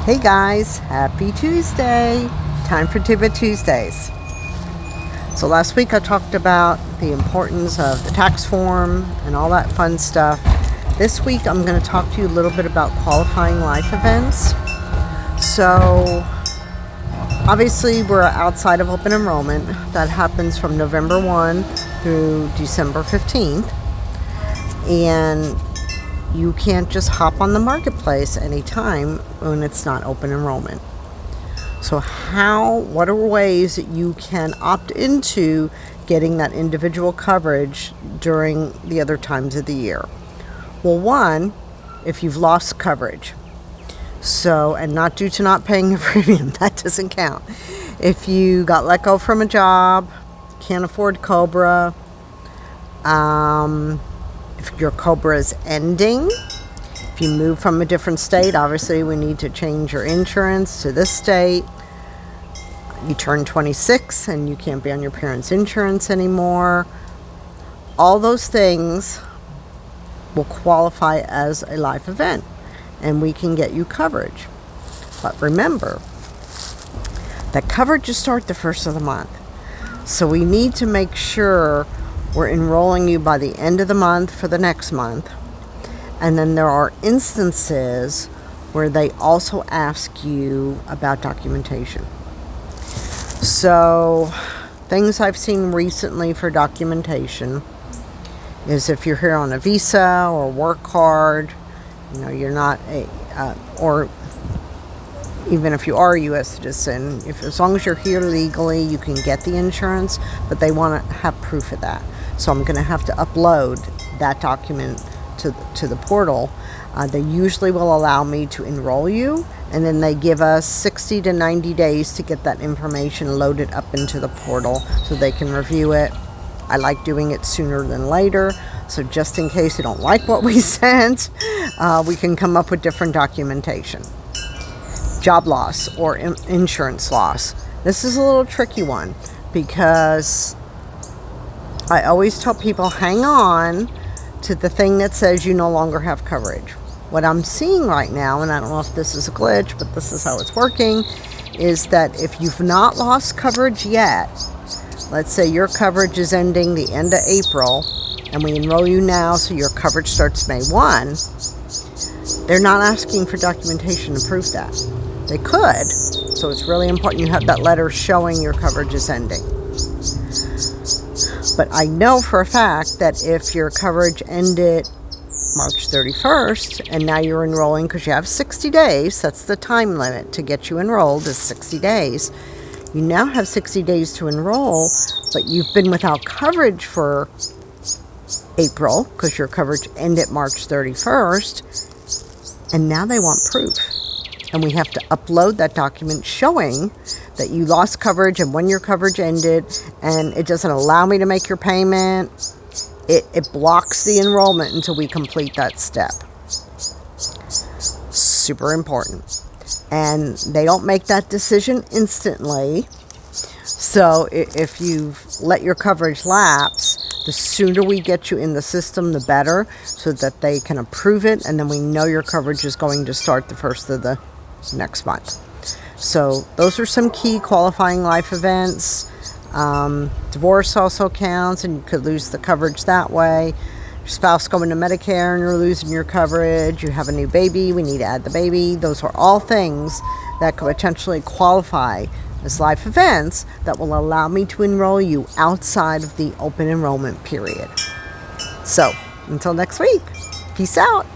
Hey guys, happy Tuesday. Time for Tidbit Tuesdays. So last week I talked about the importance of the tax form and all that fun stuff. This week I'm going to talk to you a little bit about qualifying life events. So obviously we're outside of open enrollment. That happens from November 1 through December 15th. And you can't just hop on the marketplace anytime when it's not open enrollment. So what are ways that you can opt into getting that individual coverage during the other times of the year? Well, one, if you've lost coverage. So, and not due to not paying a premium, that doesn't count. If you got let go from a job, can't afford COBRA, if your COBRA is ending, if you move from a different state, obviously we need to change your insurance to this state. You turn 26 and you can't be on your parents' insurance anymore. All those things will qualify as a life event and we can get you coverage. But remember, that coverage will start the first of the month. So we need to make sure we're enrolling you by the end of the month for the next month. And then there are instances where they also ask you about documentation. So things I've seen recently for documentation is if you're here on a visa or work card, you're not or even if you are a U.S. citizen, as long as you're here legally, you can get the insurance, but they want to have proof of that. So I'm going to have to upload that document to the portal. They usually will allow me to enroll you, and then they give us 60 to 90 days to get that information loaded up into the portal so they can review it. I like doing it sooner than later, so just in case you don't like what we sent, we can come up with different documentation. Job loss or insurance loss. This is a little tricky one because I always tell people hang on to the thing that says you no longer have coverage. What I'm seeing right now, and I don't know if this is a glitch, but this is how it's working, is that if you've not lost coverage yet, let's say your coverage is ending the end of April, and we enroll you now so your coverage starts May 1, they're not asking for documentation to prove that. They could, so it's really important you have that letter showing your coverage is ending. But I know for a fact that if your coverage ended March 31st and now you're enrolling because you have 60 days, that's the time limit to get you enrolled is 60 days. You now have 60 days to enroll, but you've been without coverage for April because your coverage ended March 31st, and now they want proof. And we have to upload that document showing that you lost coverage and when your coverage ended, and it doesn't allow me to make your payment. It blocks the enrollment until we complete that step. Super important. And they don't make that decision instantly. So if you've let your coverage lapse, the sooner we get you in the system, the better, so that they can approve it, and then we know your coverage is going to start the first of the next month. So those are some key qualifying life events. Divorce also counts, and you could lose the coverage that way. Your spouse going to Medicare and you're losing your coverage. You have a new baby, we need to add the baby. Those are all things that could potentially qualify as life events that will allow me to enroll you outside of the open enrollment period. So until next week, peace out.